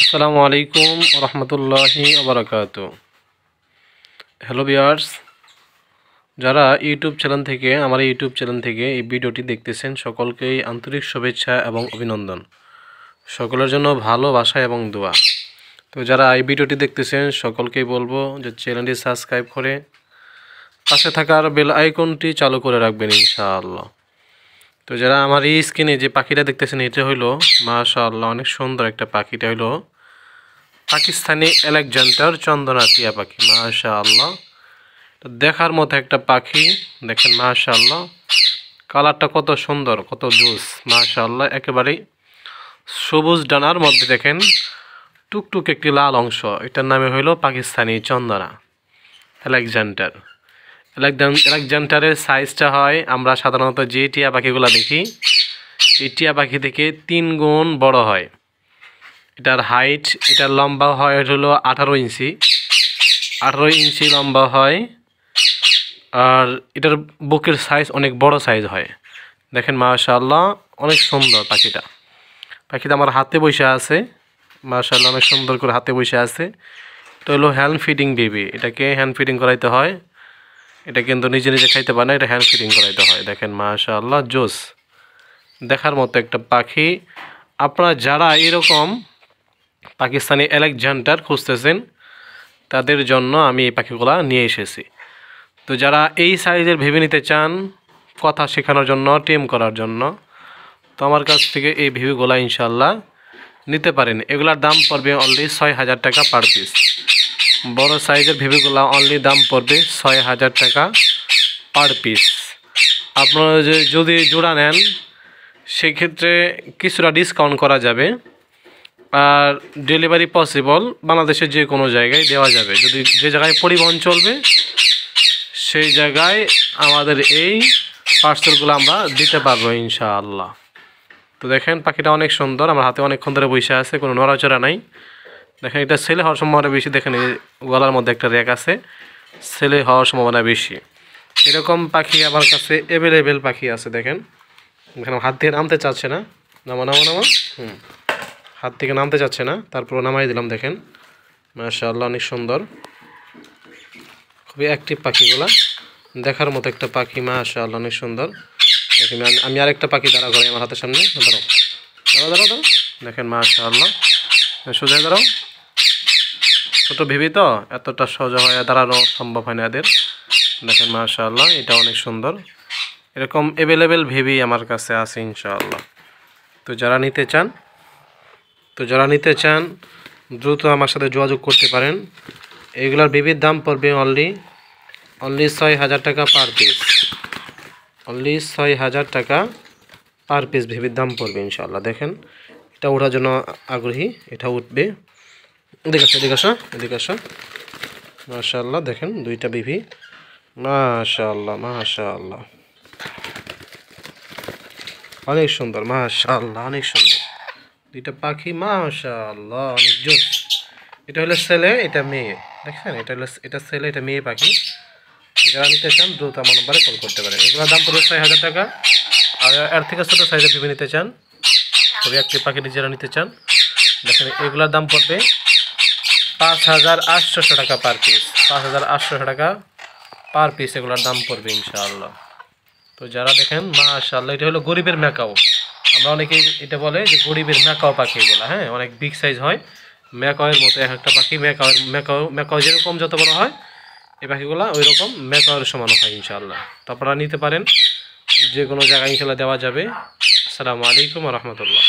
আসসালামু আলাইকুম রহমতুল্লাহি ওবরাকাতু। হ্যালো ভিউয়ার্স, যারা আমার ইউটিউব চ্যানেল থেকে এই ভিডিওটি দেখতেছেন সকলকেই আন্তরিক শুভেচ্ছা এবং অভিনন্দন। সকলের জন্য ভালোবাসা এবং দোয়া। তো যারা এই ভিডিওটি দেখতেছেন সকলকেই বলবো যে চ্যানেলটি সাবস্ক্রাইব করে পাশে থাকার বেল আইকনটি চালু করে রাখবেন ইনশাআল্লাহ। তো যারা আমার এই স্ক্রিনে যে পাখিটা দেখতেছেন এটা হইলো মাশাআল্লাহ অনেক সুন্দর একটা পাখিটা হইলো পাকিস্তানি আলেকজান্ডার চন্দনা টিয়া পাখি। মাশাআল্লাহ দেখার মতো একটা পাখি, দেখেন মাশাআল্লাহ কালারটা কত সুন্দর, কত জোস। মাশাআল্লাহ একেবারেই সবুজ ডানার মধ্যে দেখেন টুকটুক একটি লাল অংশ, এটার নামে হইল পাকিস্তানি চন্দনা আলেকজান্ডারের সাইজটা হয় আমরা সাধারণত যে টিয়া পাখিগুলো দেখি এই টিয়া পাখি থেকে 3 গুণ বড় হয়। এটার হাইট, এটার লম্বা হয় হলো 18 ইঞ্চি, 18 ইঞ্চি লম্বা হয়। আর এটার বুকের সাইজ অনেক বড় সাইজ হয়। দেখেন মাশাআল্লাহ অনেক সুন্দর পাখিটা আমার হাতে বসে আছে। মাশাআল্লাহ অনেক সুন্দর করে হাতে বসে আছে। এটা হলো হ্যান্ড ফিডিং বেবি, এটাকে হ্যান্ড ফিডিং করাইতে হয়। এটা কিন্তু নিজে নিজে খাইতে পারে না, এটা হ্যান্ড ফিডিং করাইতে হয়। দেখেন মাশাআল্লাহ জোস, দেখার মতো একটা পাখি। আপনারা যারা এরকম পাকিস্তানি আলেকজান্ডার খুঁজতেছেন তাদের জন্য আমি এই পাখিগুলা নিয়ে এসেছি। তো যারা এই সাইজের ভেবে নিতে চান কথা শেখানোর জন্য, টেম করার জন্য, তো আমার কাছ থেকে এই ভিভিগুলা ইনশাল্লাহ নিতে পারেন। এগুলার দাম পড়বে অনলি 6,000 টাকা পার পিস। বড় সাইজের ভিভিগুলা অনলি দাম পড়বে 6,000 টাকা পার পিস। আপনারা যদি জোড়া নেন সেক্ষেত্রে কিছুটা ডিসকাউন্ট করা যাবে। আর ডেলিভারি পসিবল বাংলাদেশের যে কোনো জায়গায় দেওয়া যাবে। যদি যে জায়গায় পরিবহন চলবে সেই জায়গায় আমাদের এই পার্সেলগুলো আমরা দিতে পারবো ইনশাআল্লাহ। তো দেখেন পাখিটা অনেক সুন্দর, আমার হাতে অনেকক্ষণ ধরে বসে আছে, কোনো নড়াচড়া নাই। দেখেন এটা ছেলে হওয়ার সম্ভাবনা বেশি। দেখেন এই গলার মধ্যে একটা রেক আছে, ছেলে হওয়ার সম্ভাবনা বেশি। এরকম পাখি আমার কাছে অ্যাভেলেবেল পাখি আছে। দেখেন এখানে হাত থেকে নামতে চাচ্ছে না, নামা হাত থেকে নামতে চাচ্ছে না, তারপর নামাই দিলাম। দেখেন মাশাআল্লাহ অনেক সুন্দর, খুবই অ্যাক্টিভ পাখিগুলা, দেখার মতো একটা পাখি। মাশাআল্লাহ অনেক সুন্দর। দেখেন আমি আরেকটা পাখি দাঁড়া করাই আমার হাতের সামনে। দাঁড়াও। দেখেন মাশাআল্লাহ সোজা দাঁড়াও। ছোট ভেবি তো এতটা সোজা হয়ে দাঁড়ানো সম্ভব হয় না এদের। দেখেন মাশাআল্লাহ এটা অনেক সুন্দর। এরকম অ্যাভেলেবেল ভেবি আমার কাছে আছে ইনশাআল্লাহ। তো যারা নিতে চান দ্রুত আমার সাথে যোগাযোগ করতে পারেন। এইগুলার বেবির দাম পড়বে অনলি 6,000 টাকা পার পিস। অনলি 6,000 টাকা পার পিস বেবির দাম পড়বে ইনশাআল্লাহ। দেখেন এটা ওঠার জন্য আগ্রহী, এটা উঠবে। এদিকে আসো। মাশাআল্লাহ দেখেন দুইটা বেবি। মাশাআল্লাহ অনেক সুন্দর। মাশাআল্লাহ অনেক সুন্দর দুইটা পাখি। মাশাআল্লাহ অনেক জোস। এটা হলো ছেলে, এটা মেয়ে। দেখেন এটা ছেলে, এটা মেয়ে পাখি। যারা নিতে চান দ্রুত আমার নম্বরে কল করতে পারেন। এগুলোর দাম পড়বে 6,000 টাকা। আর এর থেকে ছোটো সাইজের ভেবে নিতে চান, খুবই একটি পাখিটি যারা নিতে চান, দেখেন এগুলোর দাম পড়বে 5,800 টাকা পার পিস। 5,800 টাকা পার পিস এগুলোর দাম পড়বে ইনশাআল্লাহ। তো যারা দেখেন মাশাআল্লাহ এটা হলো গরিবের ম্যাকাও। আমরা অনেকেই এটা বলে যে গরিবের ম্যাকাও পাখি এগুলো। হ্যাঁ অনেক বিগ সাইজ হয়, ম্যাকাওয়ের মতো এক একটা পাখি। ম্যাকাও যেরকম যত বড় হয় এই পাখিগুলো ওই রকম ম্যাকাওয়ের সমান হয় ইনশাআল্লাহ। তো আপনারা নিতে পারেন, যে কোনো জায়গায় ইনশাআল্লাহ দেওয়া যাবে। আসসালামু আলাইকুম ওয়া রাহমাতুল্লাহ।